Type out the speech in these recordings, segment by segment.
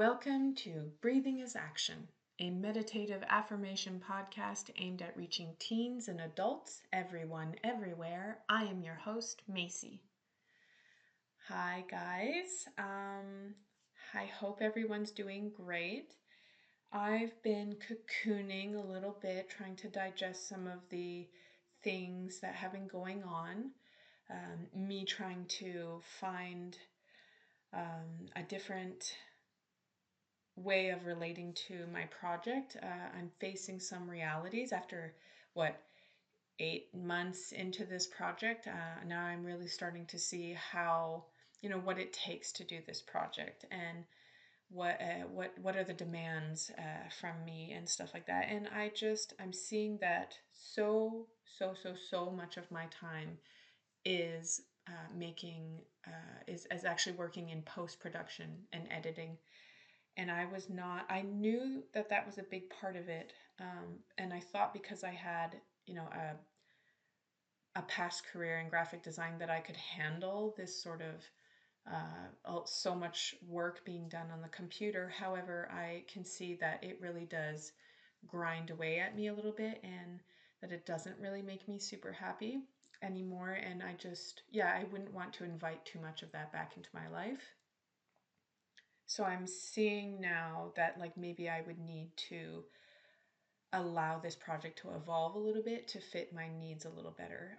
Welcome to Breathing is Action, a meditative affirmation podcast aimed at reaching teens and adults, everyone, everywhere. I am your host, Macy. Hi, guys. I hope everyone's doing great. I've been cocooning a little bit, trying to digest some of the things that have been going on. Me trying to find a different way of relating to my project. I'm facing some realities after 8 months into this project. Now I'm really starting to see how, what it takes to do this project and what are the demands from me and stuff like that. And I'm seeing that so much of my time is making is actually working in post-production and editing. And I knew that was a big part of it. And I thought because I had, a past career in graphic design that I could handle this sort of so much work being done on the computer. However, I can see that it really does grind away at me a little bit and that it doesn't really make me super happy anymore. And I wouldn't want to invite too much of that back into my life. So I'm seeing now that maybe I would need to allow this project to evolve a little bit to fit my needs a little better.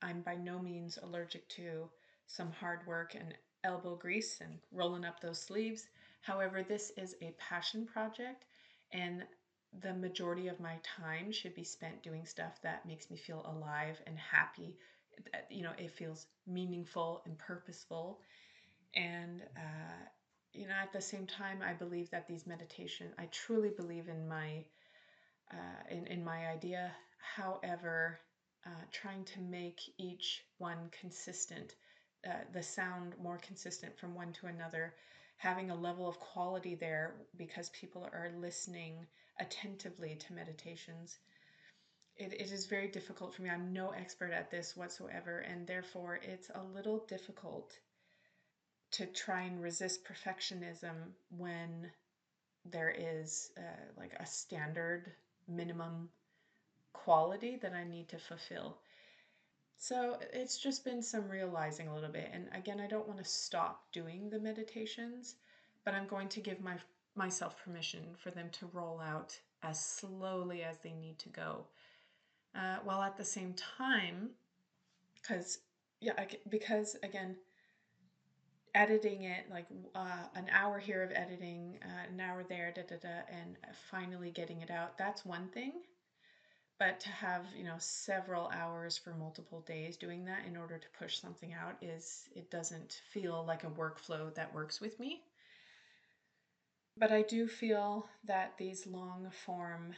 I'm by no means allergic to some hard work and elbow grease and rolling up those sleeves. However, this is a passion project, and the majority of my time should be spent doing stuff that makes me feel alive and happy. It feels meaningful and purposeful. And at the same time, I believe that these meditations, I truly believe in my idea. However, trying to make each one consistent, the sound more consistent from one to another, having a level of quality there because people are listening attentively to meditations. It is very difficult for me. I'm no expert at this whatsoever, and therefore it's a little difficult to try and resist perfectionism when there is a standard minimum quality that I need to fulfill. So it's just been some realizing a little bit. And again, I don't want to stop doing the meditations, but I'm going to give myself permission for them to roll out as slowly as they need to go. While at the same time, because again, editing it an hour here of editing, an hour there, and finally getting it out, that's one thing. But to have, several hours for multiple days doing that in order to push something out it doesn't feel like a workflow that works with me. But I do feel that these long form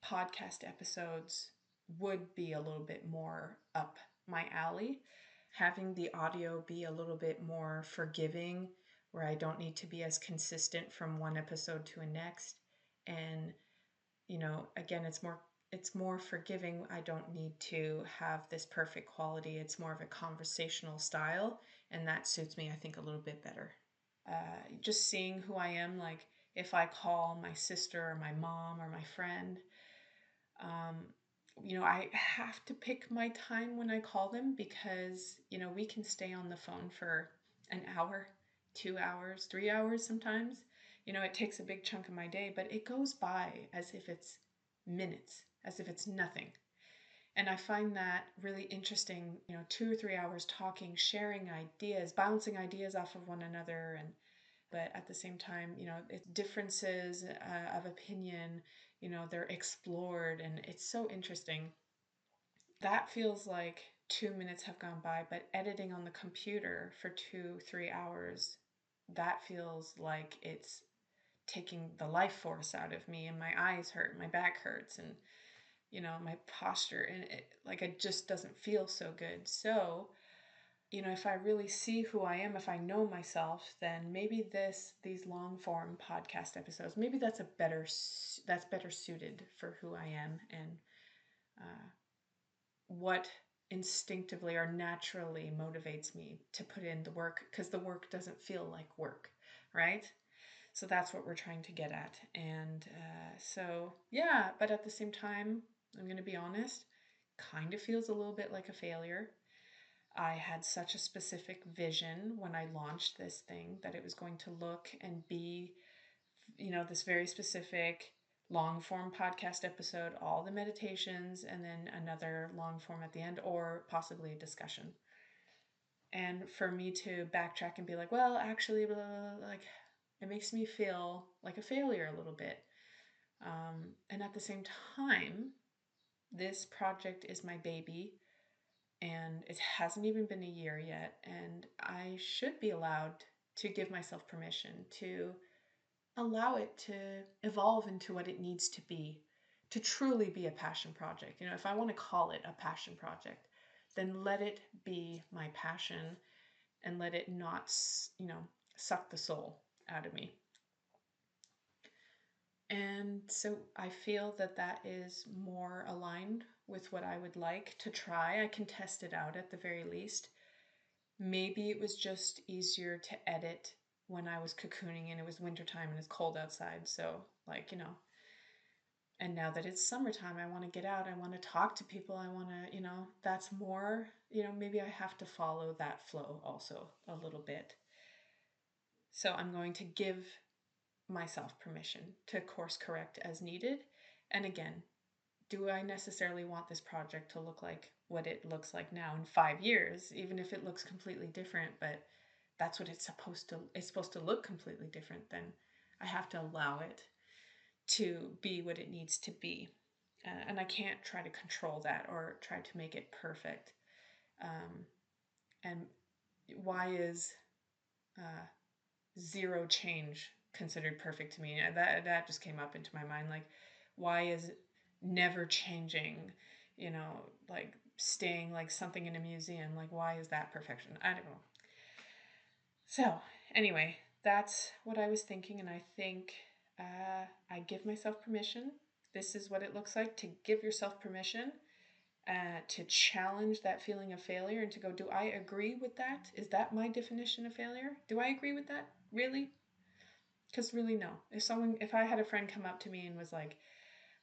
podcast episodes would be a little bit more up my alley. Having the audio be a little bit more forgiving, where I don't need to be as consistent from one episode to a next. And, again, it's more forgiving. I don't need to have this perfect quality. It's more of a conversational style, and that suits me, I think, a little bit better. Just seeing who I am, like if I call my sister or my mom or my friend, I have to pick my time when I call them because, we can stay on the phone for an hour, 2 hours, 3 hours sometimes. It takes a big chunk of my day, but it goes by as if it's minutes, as if it's nothing. And I find that really interesting, 2 or 3 hours talking, sharing ideas, bouncing ideas off of one another. But at the same time, it's differences of opinion, they're explored, and it's so interesting. That feels like 2 minutes have gone by, but editing on the computer for 2-3 hours, that feels like it's taking the life force out of me, and my eyes hurt, my back hurts, and my posture, and it just doesn't feel so good. So if I really see who I am, if I know myself, then maybe these long form podcast episodes, maybe that's better suited for who I am and what instinctively or naturally motivates me to put in the work, because the work doesn't feel like work, right? So that's what we're trying to get at. And so, yeah, but at the same time, I'm going to be honest, kind of feels a little bit like a failure. I had such a specific vision when I launched this thing that it was going to look and be, this very specific long form podcast episode, all the meditations, and then another long form at the end, or possibly a discussion. And for me to backtrack and be like, well, actually, blah, blah, blah, like, it makes me feel like a failure a little bit. And at the same time, this project is my baby, and it hasn't even been a year yet. And I should be allowed to give myself permission to allow it to evolve into what it needs to be, to truly be a passion project. If I want to call it a passion project, then let it be my passion and let it not, suck the soul out of me. And so I feel that that is more aligned with what I would like to try. I can test it out at the very least. Maybe it was just easier to edit when I was cocooning and it was wintertime and it's cold outside. So, and now that it's summertime, I want to get out. I want to talk to people. I want to, that's more, maybe I have to follow that flow also a little bit. So I'm going to give myself permission to course correct as needed. And again, do I necessarily want this project to look like what it looks like now in 5 years, even if it looks completely different? But that's what it's supposed to look completely different. Then I have to allow it to be what it needs to be. And I can't try to control that or try to make it perfect. And why is uh, zero change considered perfect to me? That just came up into my mind. Like, why is never changing, like staying like something in a museum? Like, why is that perfection? I don't know. So, anyway, that's what I was thinking, and I think I give myself permission. This is what it looks like to give yourself permission to challenge that feeling of failure and to go, do I agree with that? Is that my definition of failure? Do I agree with that? Really? Because really, no. If I had a friend come up to me and was like,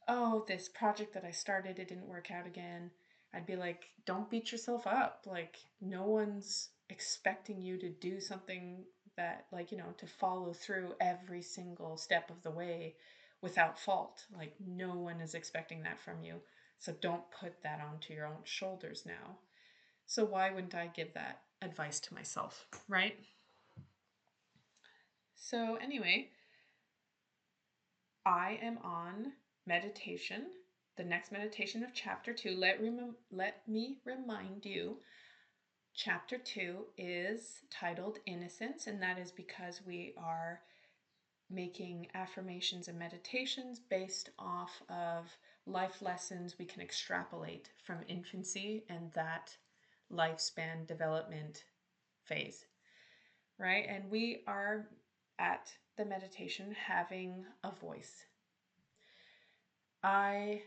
oh, this project that I started, it didn't work out again, I'd be like, don't beat yourself up. Like, no one's expecting you to do something that, like, to follow through every single step of the way without fault. Like, no one is expecting that from you. So don't put that onto your own shoulders now. So why wouldn't I give that advice to myself, right? So anyway, I am on meditation, the next meditation of chapter 2. Let me remind you, chapter 2 is titled Innocence, and that is because we are making affirmations and meditations based off of life lessons we can extrapolate from infancy and that lifespan development phase, right? And we are at the meditation having a voice. I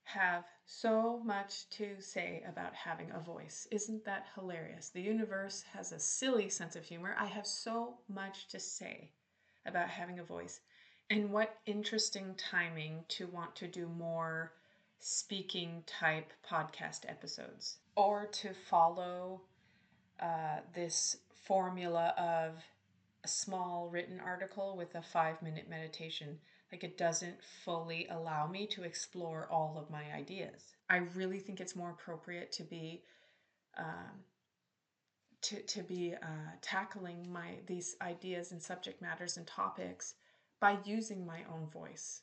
have so much to say about having a voice. Isn't that hilarious? The universe has a silly sense of humor. I have so much to say about having a voice. And what interesting timing to want to do more speaking type podcast episodes or to follow this formula of a small written article with a 5-minute meditation. Like, it doesn't fully allow me to explore all of my ideas. I really think it's more appropriate to be tackling these ideas and subject matters and topics by using my own voice.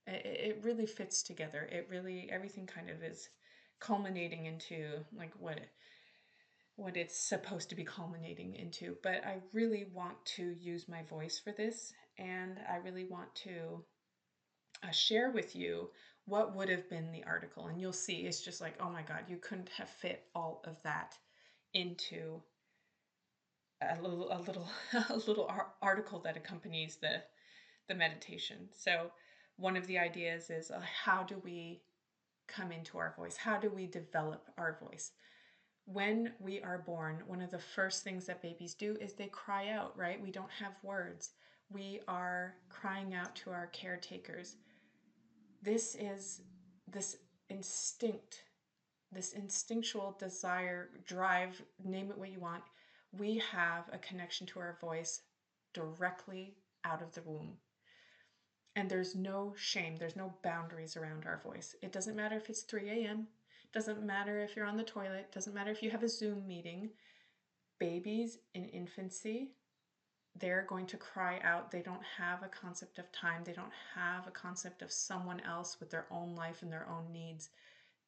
It really fits together. Everything kind of is culminating into like what it's supposed to be culminating into. But I really want to use my voice for this, and I really want to share with you what would have been the article. And you'll see, it's just like, oh my God, you couldn't have fit all of that into a little article that accompanies the meditation. So one of the ideas is how do we come into our voice? How do we develop our voice? When we are born, one of the first things that babies do is they cry out, right? We don't have words. we are crying out to our caretakers. This is this instinct, this instinctual desire, drive, name it what you want. We have a connection to our voice directly out of the womb. And there's no shame, there's no boundaries around our voice. It doesn't matter if it's 3 a.m., doesn't matter if you're on the toilet, doesn't matter if you have a Zoom meeting. Babies in infancy, they're going to cry out. They don't have a concept of time. They don't have a concept of someone else with their own life and their own needs.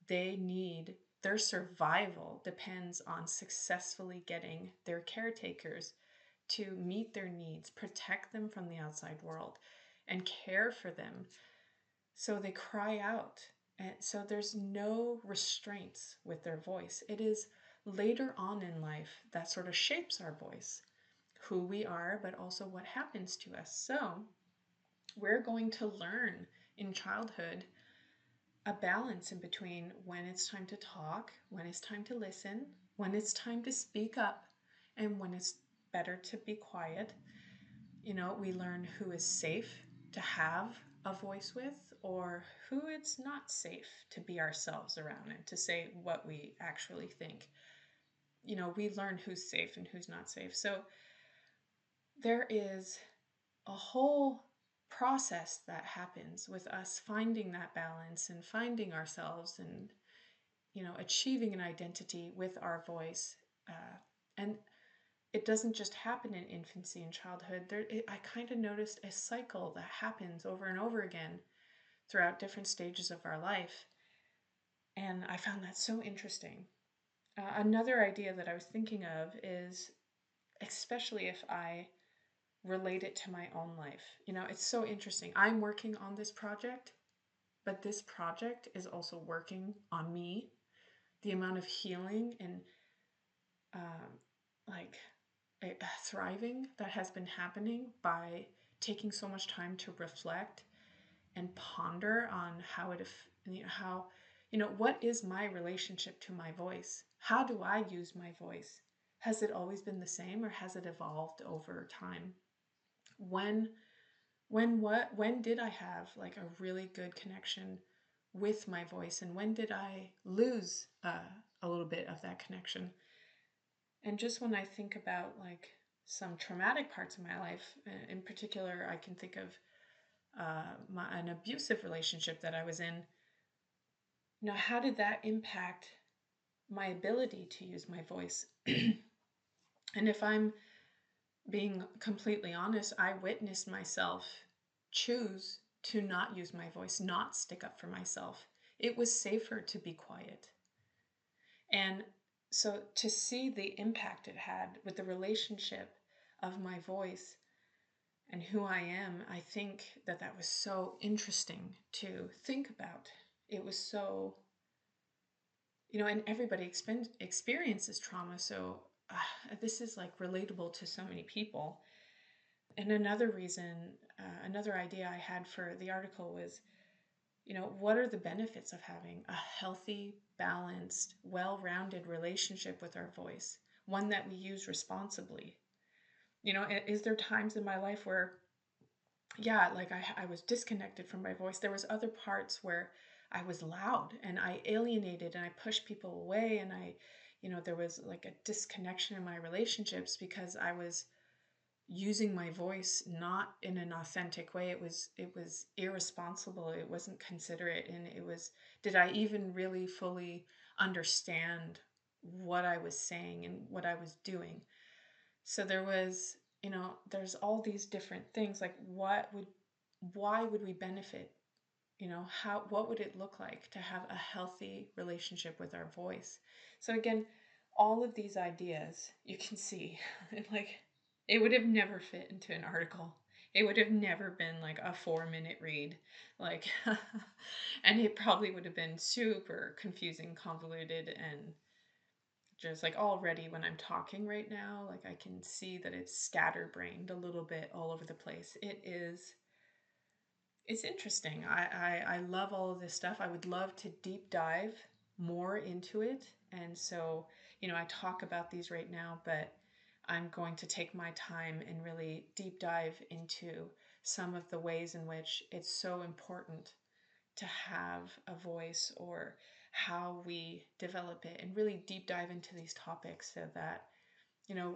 Their survival depends on successfully getting their caretakers to meet their needs, protect them from the outside world, and care for them. So they cry out. And so there's no restraints with their voice. It is later on in life that sort of shapes our voice, who we are, but also what happens to us. So we're going to learn in childhood a balance in between when it's time to talk, when it's time to listen, when it's time to speak up, and when it's better to be quiet. We learn who is safe to have a voice with, or who it's not safe to be ourselves around and to say what we actually think. We learn who's safe and who's not safe. So there is a whole process that happens with us finding that balance and finding ourselves and achieving an identity with our voice. And it doesn't just happen in infancy and childhood. I kind of noticed a cycle that happens over and over again throughout different stages of our life. And I found that so interesting. Another idea that I was thinking of is, especially if I relate it to my own life. It's so interesting. I'm working on this project, but this project is also working on me. The amount of healing and like thriving that has been happening by taking so much time to reflect and ponder on what is my relationship to my voice? How do I use my voice? Has it always been the same, or has it evolved over time? When did I have like a really good connection with my voice, and when did I lose a little bit of that connection? And just when I think about like some traumatic parts of my life, in particular, I can think of an abusive relationship that I was in. How did that impact my ability to use my voice? And if I'm being completely honest, I witnessed myself choose to not use my voice, not stick up for myself. It was safer to be quiet. And so to see the impact it had with the relationship of my voice and who I am, I think that was so interesting to think about. It was so, and everybody experiences trauma, so this is like relatable to so many people. And another reason, another idea I had for the article was, what are the benefits of having a healthy, balanced, well-rounded relationship with our voice, one that we use responsibly? Is there times in my life where, yeah, like I was disconnected from my voice? There was other parts where I was loud and I alienated and I pushed people away, and there was like a disconnection in my relationships because I was using my voice not in an authentic way. It was irresponsible. It wasn't considerate, and did I even really fully understand what I was saying and what I was doing? So there was, there's all these different things, like why would we benefit? What would it look like to have a healthy relationship with our voice? So again, all of these ideas, you can see, like, it would have never fit into an article. It would have never been like a 4-minute read, like, and it probably would have been super confusing, convoluted, and just like already when I'm talking right now, like I can see that it's scatterbrained a little bit all over the place. It's interesting. I love all of this stuff. I would love to deep dive more into it. And so, I talk about these right now, but I'm going to take my time and really deep dive into some of the ways in which it's so important to have a voice, or how we develop it, and really deep dive into these topics so that,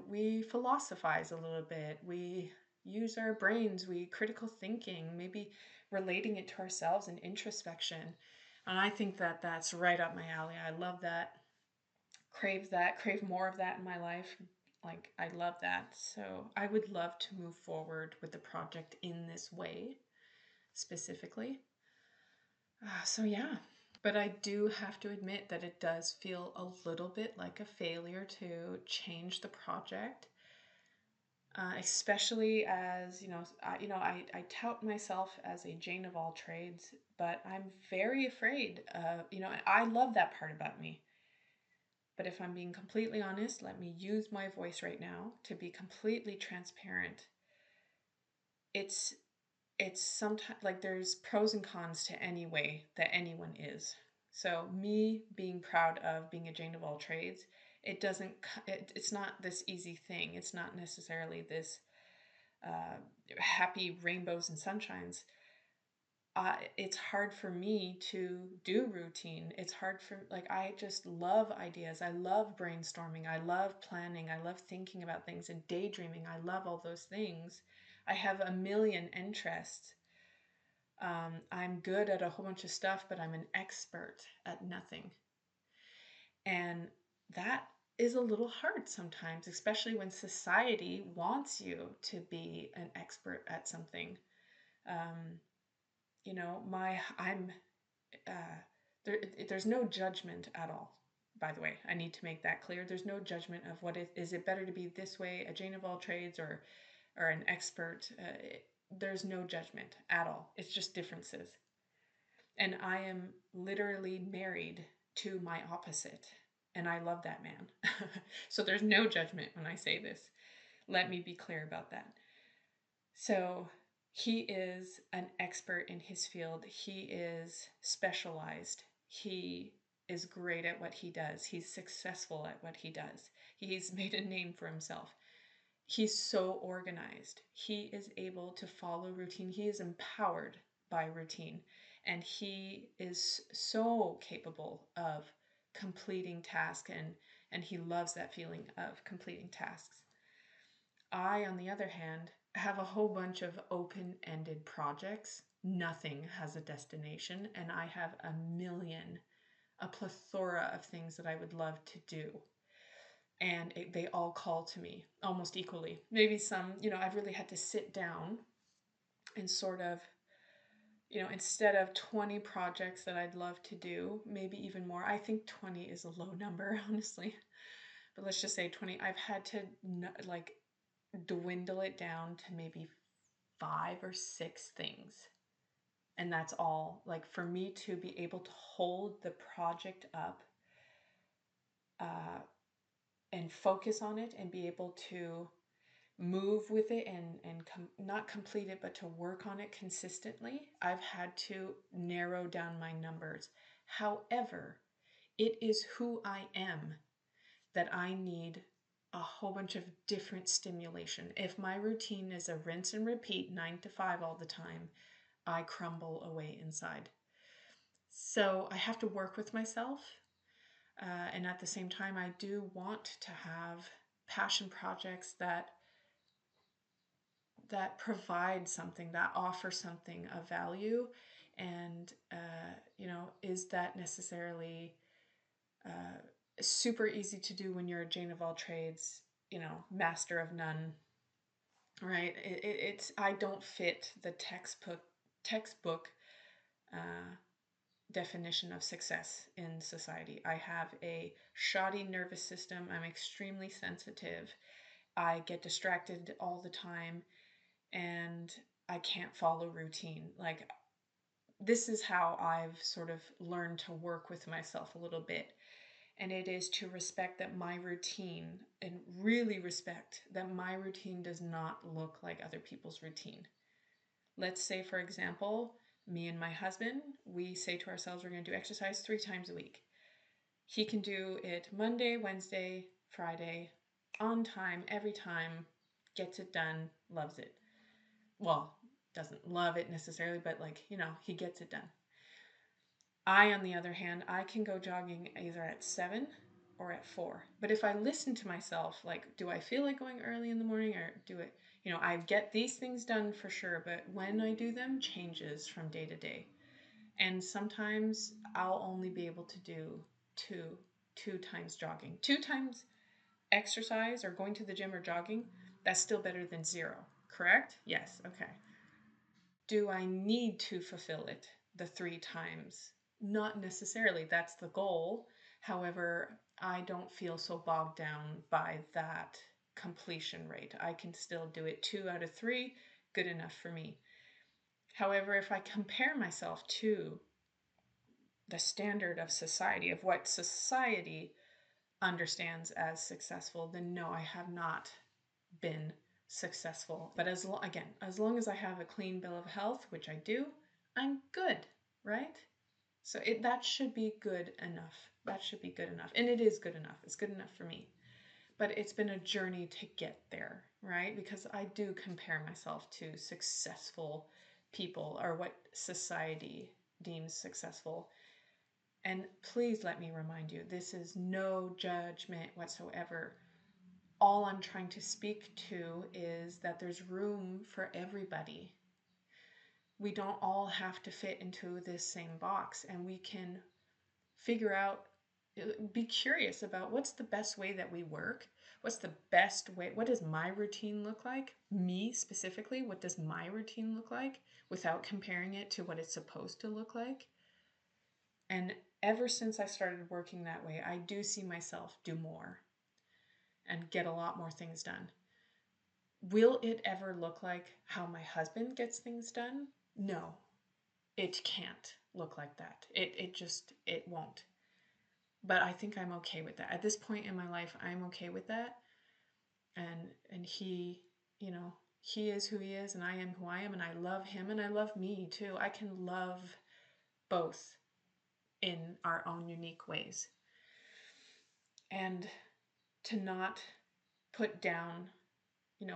we philosophize a little bit, we use our brains, we critical thinking, maybe relating it to ourselves and introspection. And I think that that's right up my alley. I love that, crave more of that in my life. Like, I love that. So I would love to move forward with the project in this way specifically. So yeah, but I do have to admit that it does feel a little bit like a failure to change the project, especially as I tout myself as a Jane of all trades, but I'm very afraid of, I love that part about me. But if I'm being completely honest, let me use my voice right now to be completely transparent. It's it's sometimes like there's pros and cons to any way that anyone is. So me being proud of being a Jane of all trades, it doesn't. It's not this easy thing. It's not necessarily this happy rainbows and sunshines. It's hard for me to do routine. It's hard for, like, I just love ideas. I love brainstorming. I love planning. I love thinking about things and daydreaming. I love all those things. I have a million interests. I'm good at a whole bunch of stuff, but I'm an expert at nothing. And that is a little hard sometimes, especially when society wants you to be an expert at something. Um, I'm uh, there's no judgment at all. By the way, I need to make that clear. There's no judgment of what is it better to be this way, a Jane of all trades, or an expert. There's no judgment at all. It's just differences. And I am literally married to my opposite. And I love that man. So there's no judgment when I say this. Let me be clear about that. So he is an expert in his field. He is specialized. He is great at what he does. He's successful at what he does. He's made a name for himself. He's so organized. He is able to follow routine. He is empowered by routine. And he is so capable of completing tasks, and he loves that feeling of completing tasks. I, on the other hand, have a whole bunch of open-ended projects. Nothing has a destination, and I have a plethora of things that I would love to do. And they all call to me almost equally. Maybe some, I've really had to sit down and sort of, instead of 20 projects that I'd love to do, maybe even more. I think 20 is a low number, honestly. But let's just say 20. I've had to like dwindle it down to maybe 5 or 6 things. And that's all. Like, for me to be able to hold the project up, uh, and focus on it, and be able to move with it, and not complete it, but to work on it consistently, I've had to narrow down my numbers. However, it is who I am that I need a whole bunch of different stimulation. If my routine is a rinse and repeat 9 to 5 all the time, I crumble away inside. So I have to work with myself. And at the same time, I do want to have passion projects that provide something, that offer something of value. And, is that necessarily super easy to do when you're a Jane of all trades, master of none, right? It's I don't fit the textbook uh, definition of success in society. I have a shoddy nervous system. I'm extremely sensitive. I get distracted all the time, and I can't follow routine. Like, this is how I've sort of learned to work with myself a little bit. And it is to respect that my routine, and really respect that my routine does not look like other people's routine. Let's say, for example, me and my husband, we say to ourselves we're going to do exercise 3 times a week. He can do it Monday, Wednesday, Friday, on time, every time, gets it done, loves it. Well, doesn't love it necessarily, but like, he gets it done. I, on the other hand, I can go jogging either at 7 or at 4. But if I listen to myself, like, do I feel like going early in the morning or do it? I get these things done for sure, but when I do them changes from day to day. And sometimes I'll only be able to do two times jogging. 2 times exercise or going to the gym or jogging, that's still better than 0. Correct? Yes. Okay. Do I need to fulfill it the 3 times? Not necessarily. That's the goal. However, I don't feel so bogged down by that completion rate. I can still do it 2 out of 3, good enough for me. However, if I compare myself to the standard of society, of what society understands as successful, then no, I have not been successful. But as long as I have a clean bill of health, which I do, I'm good, right? So that should be good enough. That should be good enough. And it is good enough. It's good enough for me. But it's been a journey to get there, right? Because I do compare myself to successful people or what society deems successful. And please let me remind you, this is no judgment whatsoever. All I'm trying to speak to is that there's room for everybody. We don't all have to fit into this same box, and we can figure out, be curious about what's the best way that we work. What's the best way? What does my routine look like? Me specifically, what does my routine look like without comparing it to what it's supposed to look like? And ever since I started working that way, I do see myself do more and get a lot more things done. Will it ever look like how my husband gets things done? No, it can't look like that. It won't. But I think I'm okay with that. At this point in my life, I'm okay with that. And he, he is who he is and I am who I am, and I love him and I love me too. I can love both in our own unique ways. And to not put down,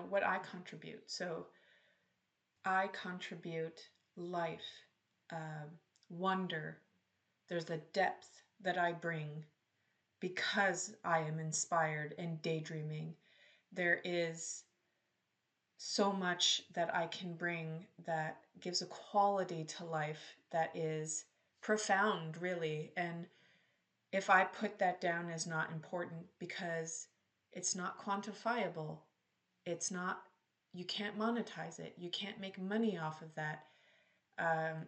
what I contribute. So I contribute life, wonder. There's a depth that I bring because I am inspired and daydreaming. There is so much that I can bring that gives a quality to life that is profound, really. And if I put that down as not important because it's not quantifiable, it's not, you can't monetize it, you can't make money off of that,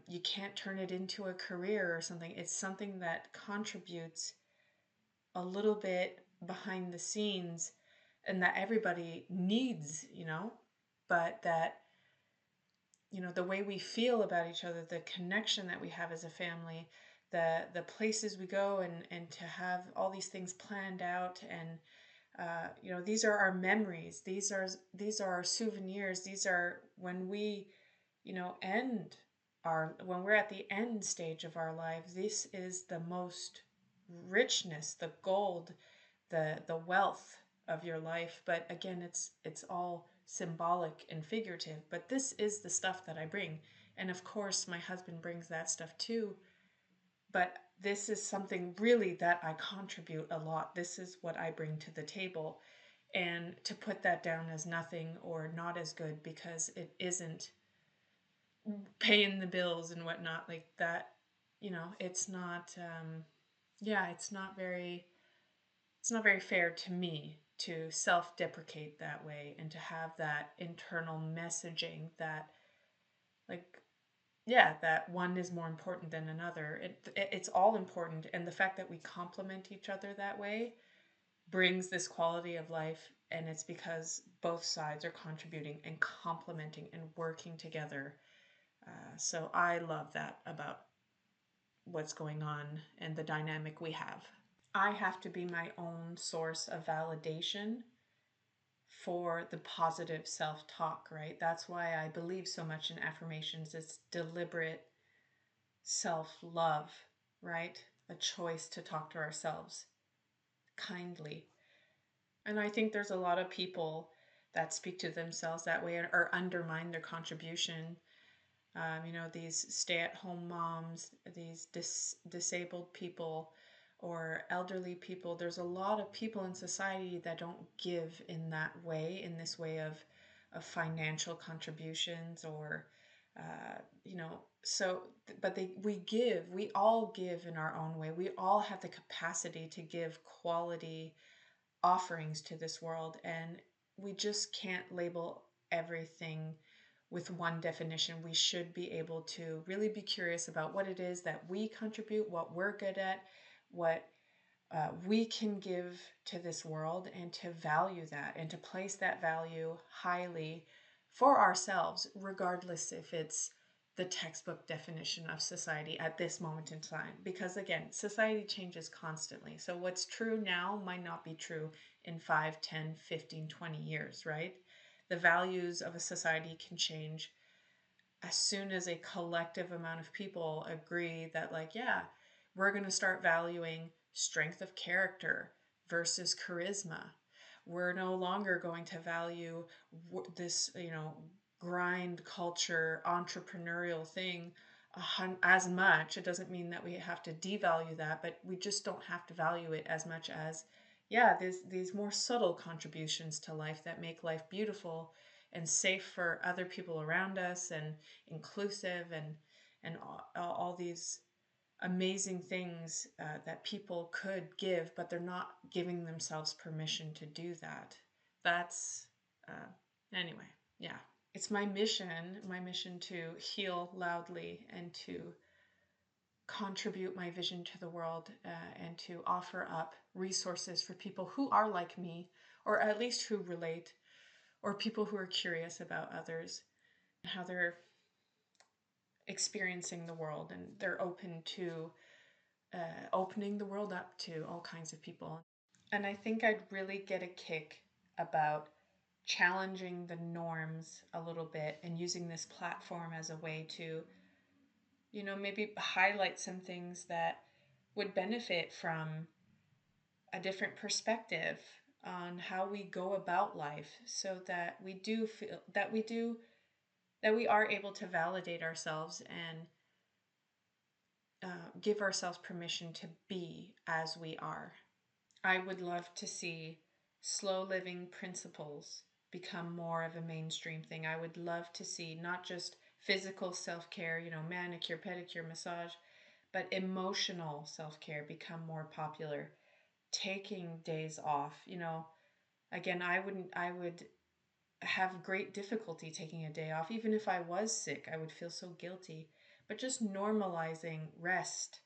you can't turn it into a career or something. It's something that contributes a little bit behind the scenes and that everybody needs, but that, the way we feel about each other, the connection that we have as a family, the places we go, and to have all these things planned out, and these are our memories, these are our souvenirs, these are when we, end when we're at the end stage of our lives. This is the most richness, the gold, the wealth of your life. But again, it's all symbolic and figurative, but this is the stuff that I bring. And of course my husband brings that stuff too, but this is something really that I contribute a lot. This is what I bring to the table. And to put that down as nothing or not as good because it isn't paying the bills and whatnot like that, it's not, it's not very, fair to me to self-deprecate that way and to have that internal messaging that, like, that one is more important than another. It's all important, and the fact that we complement each other that way brings this quality of life, and it's because both sides are contributing and complementing and working together. So I love that about what's going on and the dynamic we have. I have to be my own source of validation for the positive self-talk, right? That's why I believe so much in affirmations. It's deliberate self-love, right? A choice to talk to ourselves kindly. And I think there's a lot of people that speak to themselves that way or undermine their contribution. These stay at home moms, these disabled people, or elderly people. There's a lot of people in society that don't give in that way, in this way of financial contributions or, so, but we all give in our own way. We all have the capacity to give quality offerings to this world, and we just can't label everything with one definition. We should be able to really be curious about what it is that we contribute, what we're good at, what we can give to this world, and to value that and to place that value highly for ourselves, regardless if it's the textbook definition of society at this moment in time. Because again, society changes constantly. So what's true now might not be true in 5, 10, 15, 20 years, right? The values of a society can change as soon as a collective amount of people agree that, like, yeah, we're going to start valuing strength of character versus charisma. We're no longer going to value this, grind culture, entrepreneurial thing as much. It doesn't mean that we have to devalue that, but we just don't have to value it as much as, yeah, these more subtle contributions to life that make life beautiful and safe for other people around us, and inclusive, and all these amazing things that people could give, but they're not giving themselves permission to do that. That's anyway, yeah. It's my mission to heal loudly and to contribute my vision to the world, and to offer up resources for people who are like me, or at least who relate, or people who are curious about others, how they're experiencing the world, and they're open to opening the world up to all kinds of people. And I think I'd really get a kick about challenging the norms a little bit and using this platform as a way to, maybe highlight some things that would benefit from a different perspective on how we go about life, so that we do feel that we are able to validate ourselves and give ourselves permission to be as we are. I would love to see slow living principles become more of a mainstream thing. I would love to see not just physical self care, manicure, pedicure, massage, but emotional self care become more popular. Taking days off, again, I would have great difficulty taking a day off. Even if I was sick, I would feel so guilty. But just normalizing rest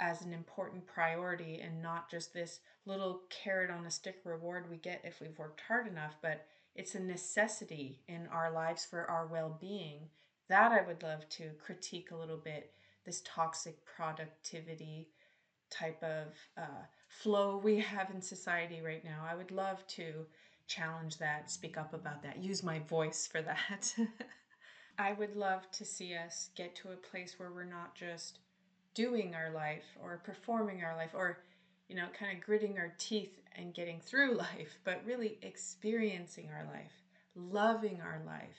as an important priority, and not just this little carrot on a stick reward we get if we've worked hard enough, but it's a necessity in our lives for our well-being. That I would love to critique a little bit, this toxic productivity type of flow we have in society right now. I would love to challenge that, speak up about that, use my voice for that. I would love to see us get to a place where we're not just doing our life or performing our life, or, kind of gritting our teeth and getting through life, but really experiencing our life, loving our life,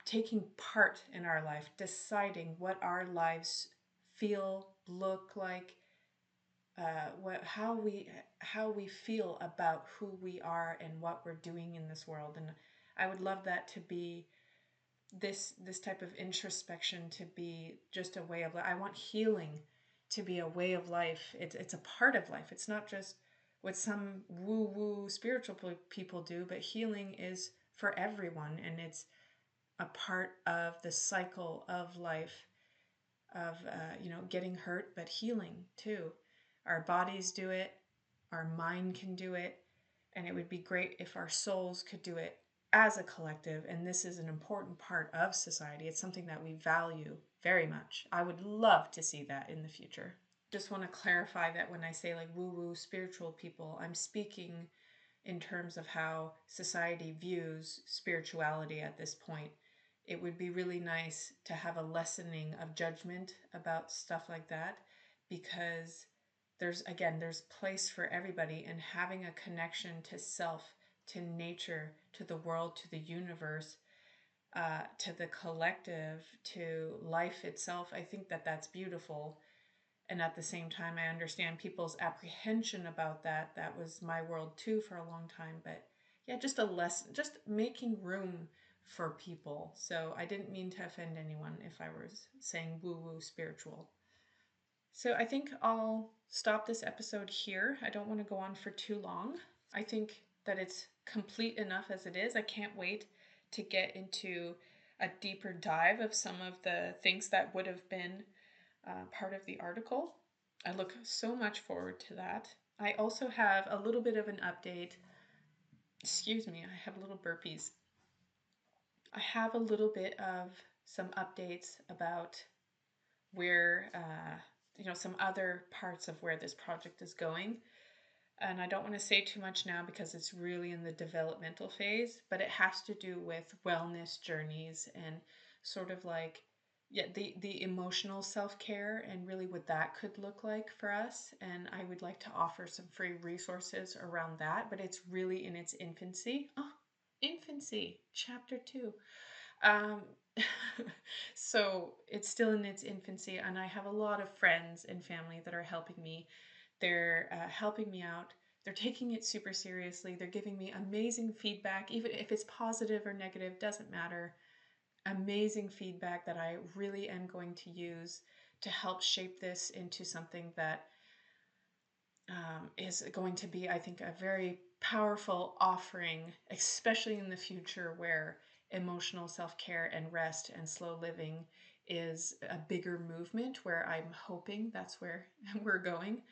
taking part in our life, deciding what our lives feel, look like, how we feel about who we are and what we're doing in this world. And I would love that to be this type of introspection to be just a way of life. I want healing to be a way of life. It's a part of life. It's not just what some woo woo spiritual people do, but healing is for everyone, and it's a part of the cycle of life, of getting hurt but healing too. Our bodies do it, our mind can do it, and it would be great if our souls could do it as a collective. And this is an important part of society. It's something that we value very much. I would love to see that in the future. Just want to clarify that when I say like woo woo spiritual people, I'm speaking in terms of how society views spirituality at this point. It would be really nice to have a lessening of judgment about stuff like that, because there's place for everybody, and having a connection to self, to nature, to the world, to the universe, to the collective, to life itself. I think that that's beautiful. And at the same time, I understand people's apprehension about that. That was my world too for a long time. But yeah, just a lesson, just making room for people. So I didn't mean to offend anyone if I was saying woo woo spiritual. So I think I'll stop this episode here. I don't want to go on for too long. I think that it's complete enough as it is. I can't wait to get into a deeper dive of some of the things that would have been part of the article. I look so much forward to that. I also have a little bit of an update. Excuse me, I have little burpees. I have a little bit of some updates about where, some other parts of where this project is going. And I don't want to say too much now because it's really in the developmental phase, but it has to do with wellness journeys and sort of like, yeah, the emotional self-care and really what that could look like for us. And I would like to offer some free resources around that, but it's really in its infancy. Oh, infancy, chapter 2. Um, so it's still in its infancy, and I have a lot of friends and family that are helping me. They're helping me out. They're taking it super seriously. They're giving me amazing feedback, even if it's positive or negative, doesn't matter. Amazing feedback that I really am going to use to help shape this into something that is going to be, I think, a very powerful offering, especially in the future where emotional self care and rest and slow living is a bigger movement, where I'm hoping that's where we're going.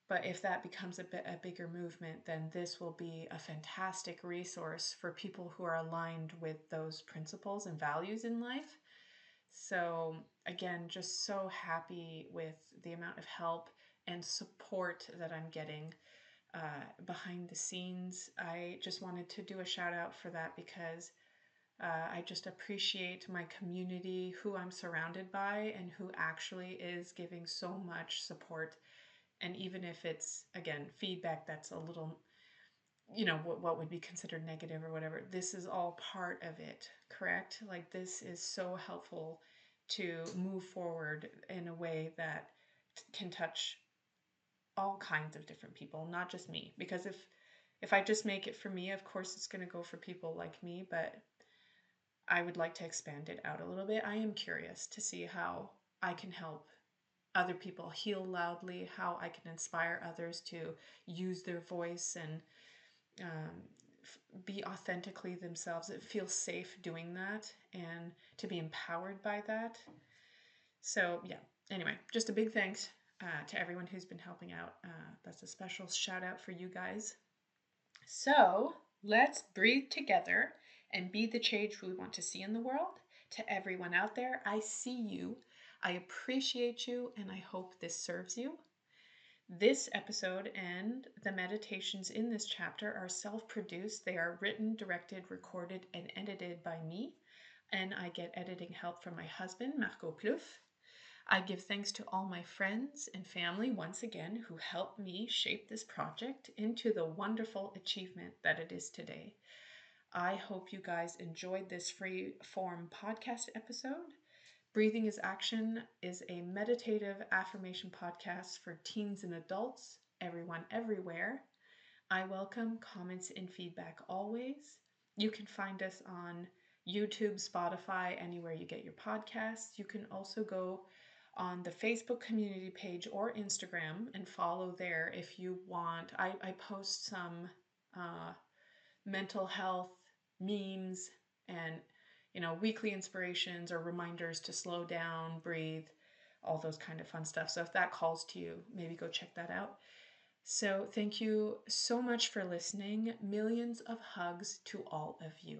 But if that becomes a bigger movement, then this will be a fantastic resource for people who are aligned with those principles and values in life. So, again, just so happy with the amount of help and support that I'm getting behind the scenes. I just wanted to do a shout out for that because I just appreciate my community, who I'm surrounded by, and who actually is giving so much support. And even if it's, again, feedback that's a little, what would be considered negative or whatever, this is all part of it, correct? Like, this is so helpful to move forward in a way that can touch all kinds of different people, not just me. Because if I just make it for me, of course it's going to go for people like me, but I would like to expand it out a little bit. I am curious to see how I can help other people heal loudly, how I can inspire others to use their voice and um, be authentically themselves. It feels safe doing that and to be empowered by that. So, yeah, anyway, just a big thanks to everyone who's been helping out. That's a special shout out for you guys. So, let's breathe together and be the change we want to see in the world. To everyone out there, I see you, I appreciate you, and I hope this serves you. This episode and the meditations in this chapter are self-produced. They are written, directed, recorded, and edited by me, and I get editing help from my husband, Marco Plouf. I give thanks to all my friends and family once again who helped me shape this project into the wonderful achievement that it is today. I hope you guys enjoyed this free form podcast episode. Breathing is Action is a meditative affirmation podcast for teens and adults, everyone, everywhere. I welcome comments and feedback always. You can find us on YouTube, Spotify, anywhere you get your podcasts. You can also go on the Facebook community page or Instagram and follow there if you want. I post some mental health memes and weekly inspirations or reminders to slow down, breathe, all those kind of fun stuff. So if that calls to you, maybe go check that out. So thank you so much for listening. Millions of hugs to all of you.